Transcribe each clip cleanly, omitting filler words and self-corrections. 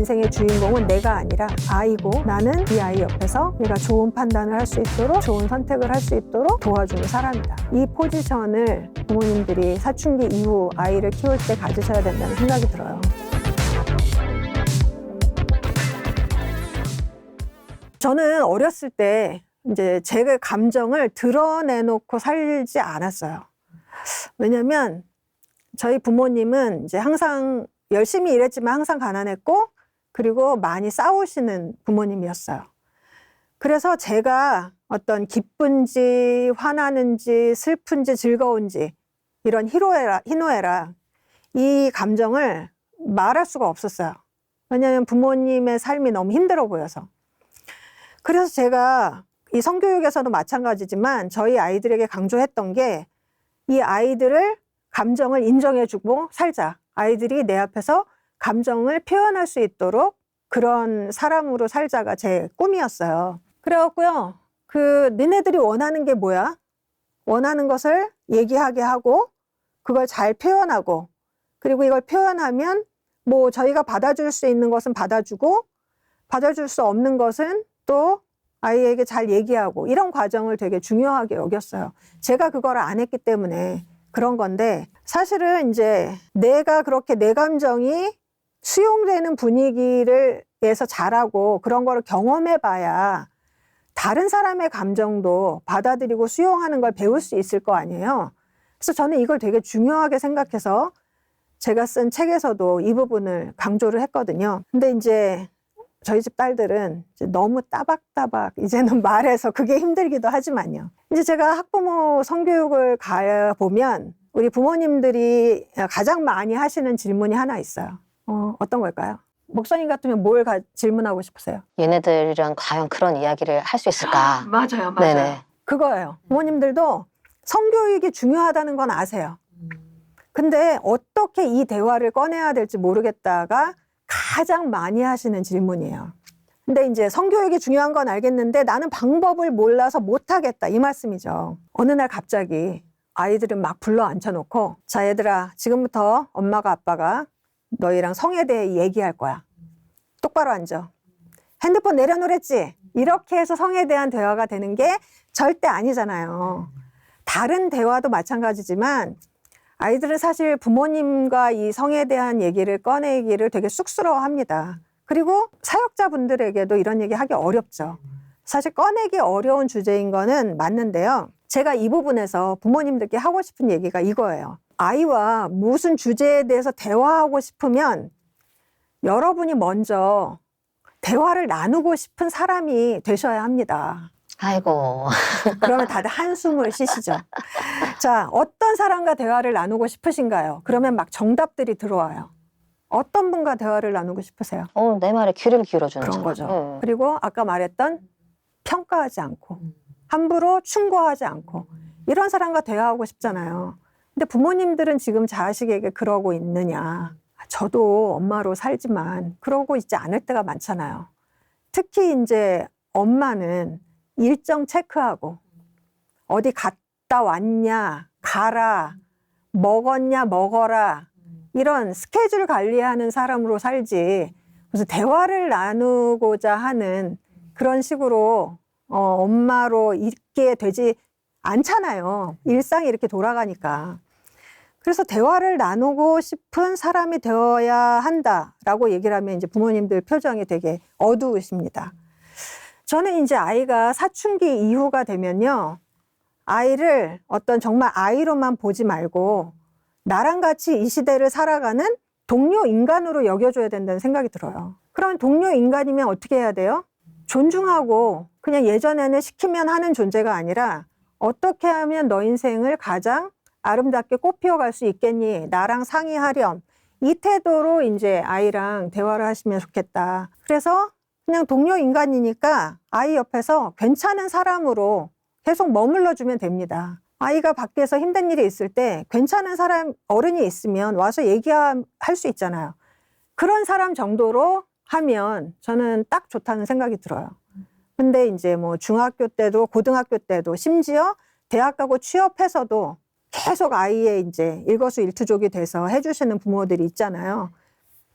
인생의 주인공은 내가 아니라 아이고, 나는 이 아이 옆에서 얘가 좋은 판단을 할 수 있도록, 좋은 선택을 할 수 있도록 도와주는 사람이다. 이 포지션을 부모님들이 사춘기 이후 아이를 키울 때 가지셔야 된다는 생각이 들어요. 저는 어렸을 때 이제 제 감정을 드러내놓고 살지 않았어요. 왜냐면 저희 부모님은 이제 항상 열심히 일했지만 항상 가난했고, 그리고 많이 싸우시는 부모님이었어요. 그래서 제가 어떤 기쁜지 화나는지 슬픈지 즐거운지 이런 희노애락 이 감정을 말할 수가 없었어요. 왜냐하면 부모님의 삶이 너무 힘들어 보여서. 그래서 제가 이 성교육에서도 마찬가지지만 저희 아이들에게 강조했던 게, 이 아이들을 감정을 인정해주고 살자. 아이들이 내 앞에서 감정을 표현할 수 있도록 그런 사람으로 살자가 제 꿈이었어요. 그래갖고요, 니네들이 원하는 게 뭐야? 원하는 것을 얘기하게 하고, 그걸 잘 표현하고, 그리고 이걸 표현하면 뭐 저희가 받아줄 수 있는 것은 받아주고, 받아줄 수 없는 것은 또 아이에게 잘 얘기하고, 이런 과정을 되게 중요하게 여겼어요. 제가 그걸 안 했기 때문에 그런 건데, 사실은 이제 내가 그렇게 내 감정이 수용되는 분위기에서 자라고 그런 거를 경험해 봐야 다른 사람의 감정도 받아들이고 수용하는 걸 배울 수 있을 거 아니에요. 그래서 저는 이걸 되게 중요하게 생각해서 제가 쓴 책에서도 이 부분을 강조를 했거든요. 근데 이제 저희 집 딸들은 이제 너무 따박따박 이제는 말해서 그게 힘들기도 하지만요. 이제 제가 학부모 성교육을 가보면 우리 부모님들이 가장 많이 하시는 질문이 하나 있어요. 어떤 걸까요? 목사님 같으면 뭘 질문하고 싶으세요? 얘네들이랑 과연 그런 이야기를 할 수 있을까? 맞아요, 맞아요. 네네. 그거예요. 부모님들도 성교육이 중요하다는 건 아세요. 근데 어떻게 이 대화를 꺼내야 될지 모르겠다가 가장 많이 하시는 질문이에요. 근데 이제 성교육이 중요한 건 알겠는데 나는 방법을 몰라서 못하겠다, 이 말씀이죠. 어느 날 갑자기 아이들은 막 불러 앉혀놓고, 자 얘들아, 지금부터 엄마가 아빠가 너희랑 성에 대해 얘기할 거야. 똑바로 앉아. 핸드폰 내려놓랬지? 이렇게 해서 성에 대한 대화가 되는 게 절대 아니잖아요. 다른 대화도 마찬가지지만 아이들은 사실 부모님과 이 성에 대한 얘기를 꺼내기를 되게 쑥스러워합니다. 그리고 사역자분들에게도 이런 얘기 하기 어렵죠. 사실 꺼내기 어려운 주제인 거는 맞는데요. 제가 이 부분에서 부모님들께 하고 싶은 얘기가 이거예요. 아이와 무슨 주제에 대해서 대화하고 싶으면 여러분이 먼저 대화를 나누고 싶은 사람이 되셔야 합니다. 아이고. 그러면 다들 한숨을 쉬시죠. 자, 어떤 사람과 대화를 나누고 싶으신가요? 그러면 막 정답들이 들어와요. 어떤 분과 대화를 나누고 싶으세요? 내 말에 귀를 기울여주는 그런 사람. 거죠. 그리고 아까 말했던 평가하지 않고, 함부로 충고하지 않고, 이런 사람과 대화하고 싶잖아요. 근데 부모님들은 지금 자식에게 그러고 있느냐. 저도 엄마로 살지만 그러고 있지 않을 때가 많잖아요. 특히 이제 엄마는 일정 체크하고, 어디 갔다 왔냐, 가라, 먹었냐, 먹어라, 이런 스케줄 관리하는 사람으로 살지, 그래서 대화를 나누고자 하는 그런 식으로 엄마로 있게 되지 않잖아요. 일상이 이렇게 돌아가니까. 그래서 대화를 나누고 싶은 사람이 되어야 한다라고 얘기를 하면 이제 부모님들 표정이 되게 어두우십니다. 저는 이제 아이가 사춘기 이후가 되면요, 아이를 어떤 정말 아이로만 보지 말고 나랑 같이 이 시대를 살아가는 동료 인간으로 여겨줘야 된다는 생각이 들어요. 그럼 동료 인간이면 어떻게 해야 돼요? 존중하고, 그냥 예전에는 시키면 하는 존재가 아니라 어떻게 하면 너 인생을 가장 아름답게 꽃피워갈 수 있겠니? 나랑 상의하렴. 이 태도로 이제 아이랑 대화를 하시면 좋겠다. 그래서 그냥 동료 인간이니까 아이 옆에서 괜찮은 사람으로 계속 머물러 주면 됩니다. 아이가 밖에서 힘든 일이 있을 때 괜찮은 사람, 어른이 있으면 와서 얘기할 수 있잖아요. 그런 사람 정도로 하면 저는 딱 좋다는 생각이 들어요. 근데 이제 뭐 중학교 때도 고등학교 때도 심지어 대학 가고 취업해서도 계속 아이의 이제 일거수일투족이 돼서 해주시는 부모들이 있잖아요.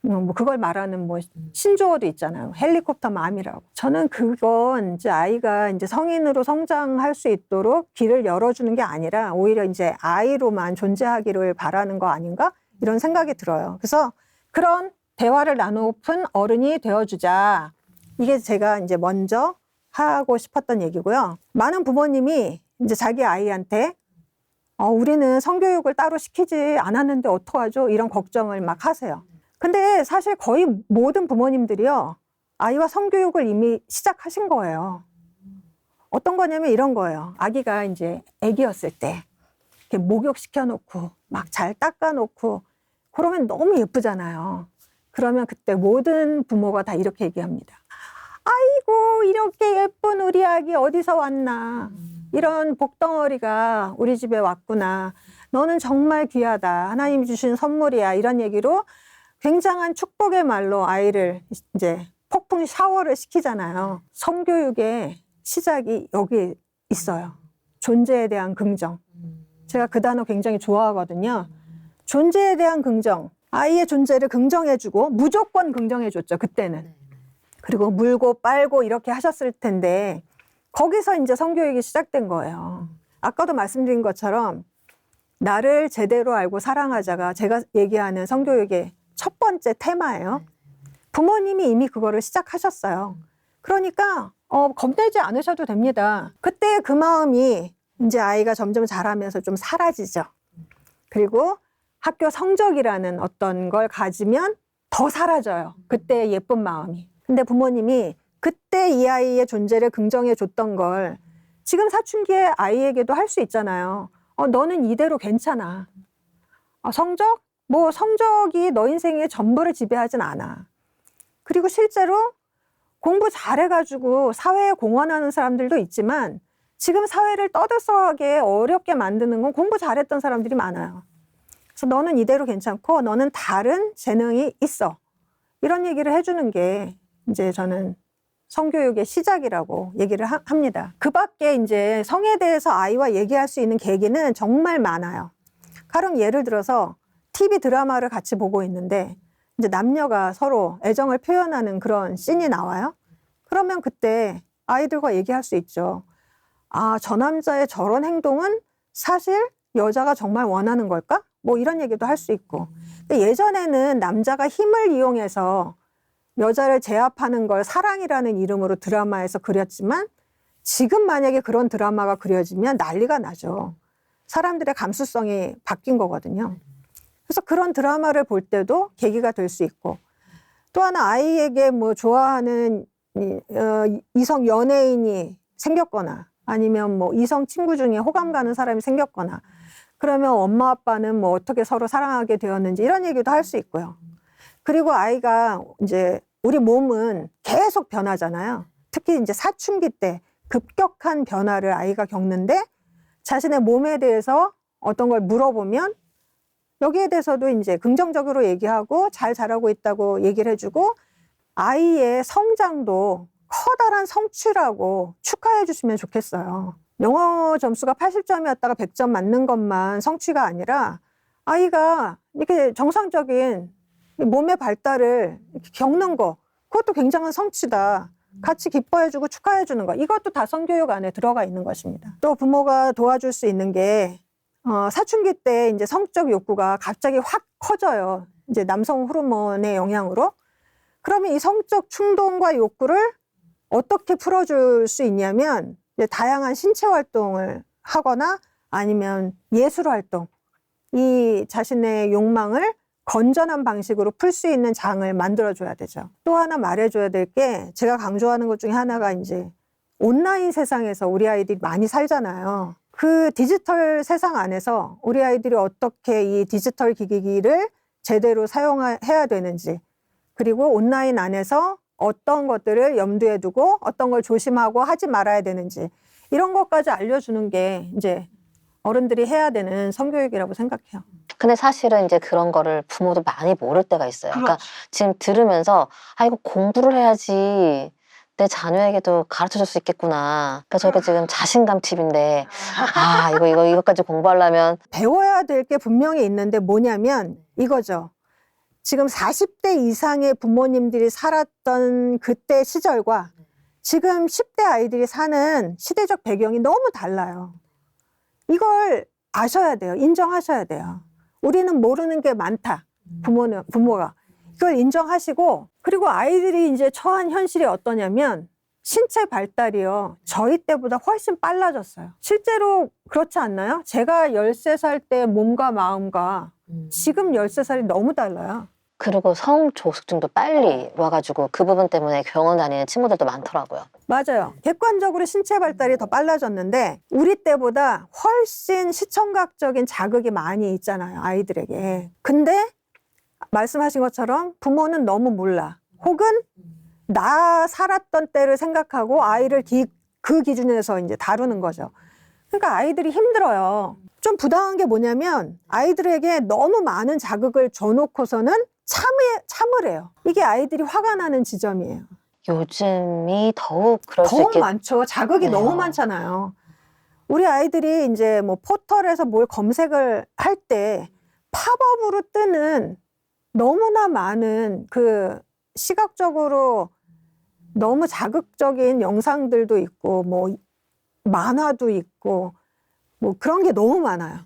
뭐 그걸 말하는 뭐 신조어도 있잖아요. 헬리콥터 맘이라고. 저는 그건 이제 아이가 이제 성인으로 성장할 수 있도록 길을 열어주는 게 아니라 오히려 이제 아이로만 존재하기를 바라는 거 아닌가? 이런 생각이 들어요. 그래서 그런 대화를 나누고픈 어른이 되어주자. 이게 제가 이제 먼저 하고 싶었던 얘기고요. 많은 부모님이 이제 자기 아이한테 우리는 성교육을 따로 시키지 않았는데 어떡하죠? 이런 걱정을 막 하세요. 근데 사실 거의 모든 부모님들이요, 아이와 성교육을 이미 시작하신 거예요. 어떤 거냐면 이런 거예요. 아기가 이제 아기였을 때 이렇게 목욕시켜 놓고 막 잘 닦아 놓고 그러면 너무 예쁘잖아요. 그러면 그때 모든 부모가 다 이렇게 얘기합니다. 아이고, 이렇게 예쁜 우리 아기 어디서 왔나. 이런 복덩어리가 우리 집에 왔구나. 너는 정말 귀하다. 하나님이 주신 선물이야. 이런 얘기로 굉장한 축복의 말로 아이를 이제 폭풍 샤워를 시키잖아요. 성교육의 시작이 여기 있어요. 존재에 대한 긍정. 제가 그 단어 굉장히 좋아하거든요. 존재에 대한 긍정. 아이의 존재를 긍정해주고 무조건 긍정해줬죠. 그때는. 그리고 물고 빨고 이렇게 하셨을 텐데 거기서 이제 성교육이 시작된 거예요. 아까도 말씀드린 것처럼 나를 제대로 알고 사랑하자가 제가 얘기하는 성교육의 첫 번째 테마예요. 부모님이 이미 그거를 시작하셨어요. 그러니까 겁내지 않으셔도 됩니다. 그때 그 마음이 이제 아이가 점점 자라면서 좀 사라지죠. 그리고 학교 성적이라는 어떤 걸 가지면 더 사라져요. 그때의 예쁜 마음이. 근데 부모님이 그때 이 아이의 존재를 긍정해 줬던 걸 지금 사춘기의 아이에게도 할 수 있잖아요. 너는 이대로 괜찮아. 성적? 뭐 성적이 너 인생의 전부를 지배하진 않아. 그리고 실제로 공부 잘해가지고 사회에 공헌하는 사람들도 있지만 지금 사회를 떠들썩하게 어렵게 만드는 건 공부 잘했던 사람들이 많아요. 그래서 너는 이대로 괜찮고 너는 다른 재능이 있어. 이런 얘기를 해주는 게 이제 저는 성교육의 시작이라고 얘기를 합니다. 그 밖에 이제 성에 대해서 아이와 얘기할 수 있는 계기는 정말 많아요. 가령 예를 들어서 TV 드라마를 같이 보고 있는데 이제 남녀가 서로 애정을 표현하는 그런 씬이 나와요. 그러면 그때 아이들과 얘기할 수 있죠. 저 남자의 저런 행동은 사실 여자가 정말 원하는 걸까? 뭐 이런 얘기도 할 수 있고. 근데 예전에는 남자가 힘을 이용해서 여자를 제압하는 걸 사랑이라는 이름으로 드라마에서 그렸지만 지금 만약에 그런 드라마가 그려지면 난리가 나죠. 사람들의 감수성이 바뀐 거거든요. 그래서 그런 드라마를 볼 때도 계기가 될 수 있고, 또 하나 아이에게 뭐 좋아하는 이성 연예인이 생겼거나 아니면 뭐 이성 친구 중에 호감 가는 사람이 생겼거나 그러면 엄마 아빠는 뭐 어떻게 서로 사랑하게 되었는지 이런 얘기도 할 수 있고요. 그리고 아이가 이제 우리 몸은 계속 변하잖아요. 특히 이제 사춘기 때 급격한 변화를 아이가 겪는데 자신의 몸에 대해서 어떤 걸 물어보면 여기에 대해서도 이제 긍정적으로 얘기하고 잘 자라고 있다고 얘기를 해주고 아이의 성장도 커다란 성취라고 축하해 주시면 좋겠어요. 영어 점수가 80점이었다가 100점 맞는 것만 성취가 아니라 아이가 이렇게 정상적인 몸의 발달을 이렇게 겪는 거, 그것도 굉장한 성취다. 같이 기뻐해주고 축하해주는 거, 이것도 다 성교육 안에 들어가 있는 것입니다. 또 부모가 도와줄 수 있는 게 사춘기 때 이제 성적 욕구가 갑자기 확 커져요. 이제 남성 호르몬의 영향으로. 그러면 이 성적 충동과 욕구를 어떻게 풀어줄 수 있냐면 이제 다양한 신체 활동을 하거나 아니면 예술 활동, 이 자신의 욕망을 건전한 방식으로 풀 수 있는 장을 만들어줘야 되죠. 또 하나 말해줘야 될 게 제가 강조하는 것 중에 하나가 이제 온라인 세상에서 우리 아이들이 많이 살잖아요. 그 디지털 세상 안에서 우리 아이들이 어떻게 이 디지털 기기를 제대로 사용해야 되는지, 그리고 온라인 안에서 어떤 것들을 염두에 두고 어떤 걸 조심하고 하지 말아야 되는지 이런 것까지 알려주는 게 이제 어른들이 해야 되는 성교육이라고 생각해요. 근데 사실은 이제 그런 거를 부모도 많이 모를 때가 있어요. 그러니까 지금 들으면서 이거 공부를 해야지 내 자녀에게도 가르쳐 줄 수 있겠구나. 그러니까 저희가 지금 자신감 팁인데 이거까지 공부하려면 배워야 될 게 분명히 있는데 뭐냐면 이거죠. 지금 40대 이상의 부모님들이 살았던 그때 시절과 지금 10대 아이들이 사는 시대적 배경이 너무 달라요. 이걸 아셔야 돼요. 인정하셔야 돼요. 우리는 모르는 게 많다. 부모가. 이걸 인정하시고, 그리고 아이들이 이제 처한 현실이 어떠냐면 신체 발달이요. 저희 때보다 훨씬 빨라졌어요. 실제로 그렇지 않나요? 제가 13살 때 몸과 마음과 지금 13살이 너무 달라요. 그리고 성조숙증도 빨리 와가지고 그 부분 때문에 병원 다니는 친구들도 많더라고요. 맞아요. 객관적으로 신체 발달이 더 빨라졌는데 우리 때보다 훨씬 시청각적인 자극이 많이 있잖아요. 아이들에게. 근데 말씀하신 것처럼 부모는 너무 몰라. 혹은 나 살았던 때를 생각하고 아이를 그 기준에서 이제 다루는 거죠. 그러니까 아이들이 힘들어요. 좀 부당한 게 뭐냐면 아이들에게 너무 많은 자극을 줘놓고서는 참으래요. 이게 아이들이 화가 나는 지점이에요. 요즘이 더욱 그럴 수 더욱 있겠... 많죠. 자극이 네. 너무 많잖아요. 우리 아이들이 이제 뭐 포털에서 뭘 검색을 할 때 팝업으로 뜨는 너무나 많은 그 시각적으로 너무 자극적인 영상들도 있고 뭐 만화도 있고 뭐 그런 게 너무 많아요.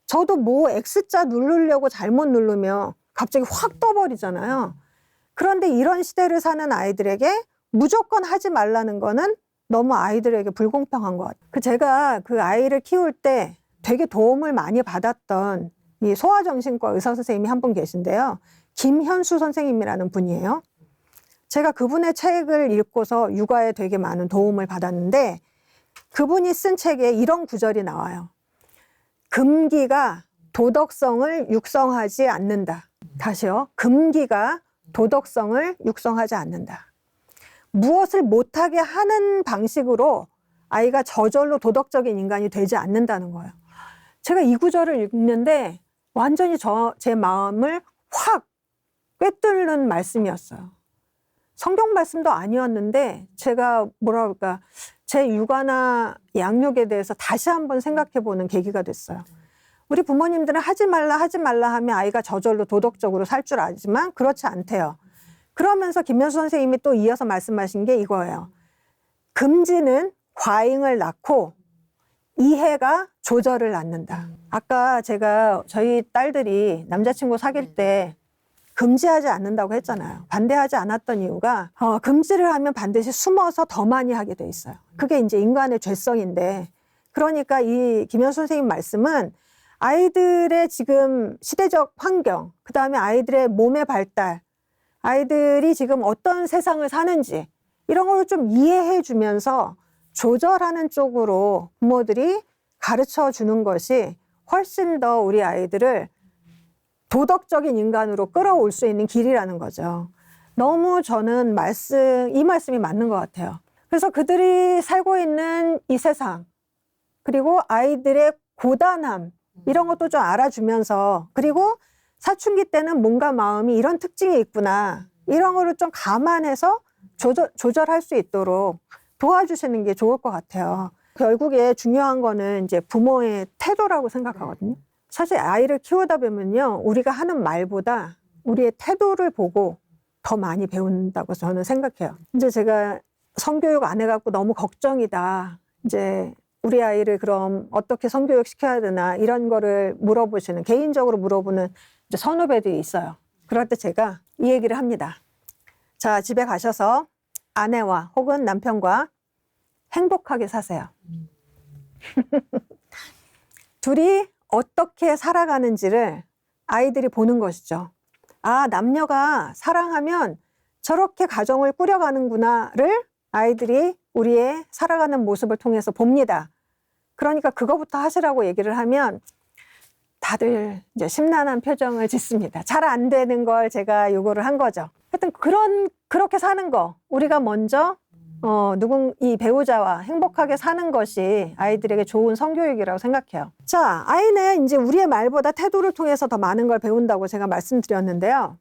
저도 뭐 X자 누르려고 잘못 누르면 갑자기 확 떠버리잖아요. 그런데 이런 시대를 사는 아이들에게 무조건 하지 말라는 거는 너무 아이들에게 불공평한 것 같아요. 제가 그 아이를 키울 때 되게 도움을 많이 받았던 이 소아정신과 의사 선생님이 한 분 계신데요. 김현수 선생님이라는 분이에요. 제가 그분의 책을 읽고서 육아에 되게 많은 도움을 받았는데 그분이 쓴 책에 이런 구절이 나와요. 금기가 도덕성을 육성하지 않는다. 다시요. 금기가 도덕성을 육성하지 않는다. 무엇을 못하게 하는 방식으로 아이가 저절로 도덕적인 인간이 되지 않는다는 거예요. 제가 이 구절을 읽는데 완전히 제 마음을 확 꿰뚫는 말씀이었어요. 성경 말씀도 아니었는데 제가 뭐라 그럴까 제 육아나 양육에 대해서 다시 한번 생각해보는 계기가 됐어요. 우리 부모님들은 하지 말라 하면 아이가 저절로 도덕적으로 살 줄 알지만 그렇지 않대요. 그러면서 김현수 선생님이 또 이어서 말씀하신 게 이거예요. 금지는 과잉을 낳고 이해가 조절을 낳는다. 아까 제가 저희 딸들이 남자친구 사귈 때 금지하지 않는다고 했잖아요. 반대하지 않았던 이유가 금지를 하면 반드시 숨어서 더 많이 하게 돼 있어요. 그게 이제 인간의 죄성인데, 그러니까 이 김현수 선생님 말씀은 아이들의 지금 시대적 환경, 그 다음에 아이들의 몸의 발달, 아이들이 지금 어떤 세상을 사는지 이런 걸 좀 이해해 주면서 조절하는 쪽으로 부모들이 가르쳐 주는 것이 훨씬 더 우리 아이들을 도덕적인 인간으로 끌어올 수 있는 길이라는 거죠. 너무 저는 이 말씀이 맞는 것 같아요. 그래서 그들이 살고 있는 이 세상, 그리고 아이들의 고단함, 이런 것도 좀 알아주면서, 그리고 사춘기 때는 몸과 마음이 이런 특징이 있구나, 이런 거를 좀 감안해서 조절할 수 있도록 도와주시는 게 좋을 것 같아요. 결국에 중요한 거는 이제 부모의 태도라고 생각하거든요. 사실 아이를 키우다 보면요, 우리가 하는 말보다 우리의 태도를 보고 더 많이 배운다고 저는 생각해요. 이제 제가 성교육 안 해갖고 너무 걱정이다. 이제 우리 아이를 그럼 어떻게 성교육 시켜야 되나, 이런 거를 개인적으로 물어보는 이제 선후배들이 있어요. 그럴 때 제가 이 얘기를 합니다. 자, 집에 가셔서 아내와 혹은 남편과 행복하게 사세요. 둘이 어떻게 살아가는지를 아이들이 보는 것이죠. 아, 남녀가 사랑하면 저렇게 가정을 꾸려가는구나를 아이들이 우리의 살아가는 모습을 통해서 봅니다. 그러니까 그거부터 하시라고 얘기를 하면 다들 이제 심란한 표정을 짓습니다. 잘 안 되는 걸 제가 요구를 한 거죠. 하여튼 그렇게 사는 거, 우리가 먼저 이 배우자와 행복하게 사는 것이 아이들에게 좋은 성교육이라고 생각해요. 자, 아이는 이제 우리의 말보다 태도를 통해서 더 많은 걸 배운다고 제가 말씀드렸는데요.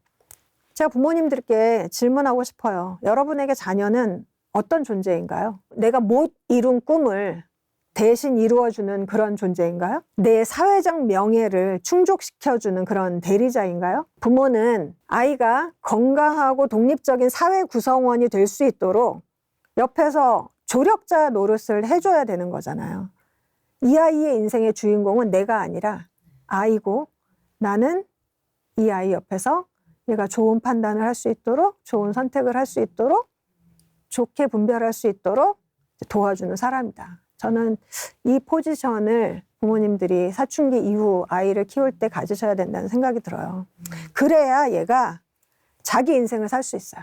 제가 부모님들께 질문하고 싶어요. 여러분에게 자녀는 어떤 존재인가요? 내가 못 이룬 꿈을 대신 이루어주는 그런 존재인가요? 내 사회적 명예를 충족시켜주는 그런 대리자인가요? 부모는 아이가 건강하고 독립적인 사회 구성원이 될 수 있도록 옆에서 조력자 노릇을 해줘야 되는 거잖아요. 이 아이의 인생의 주인공은 내가 아니라 아이고, 나는 이 아이 옆에서 얘가 좋은 판단을 할 수 있도록, 좋은 선택을 할 수 있도록, 좋게 분별할 수 있도록 도와주는 사람이다. 저는 이 포지션을 부모님들이 사춘기 이후 아이를 키울 때 가지셔야 된다는 생각이 들어요. 그래야 얘가 자기 인생을 살 수 있어요.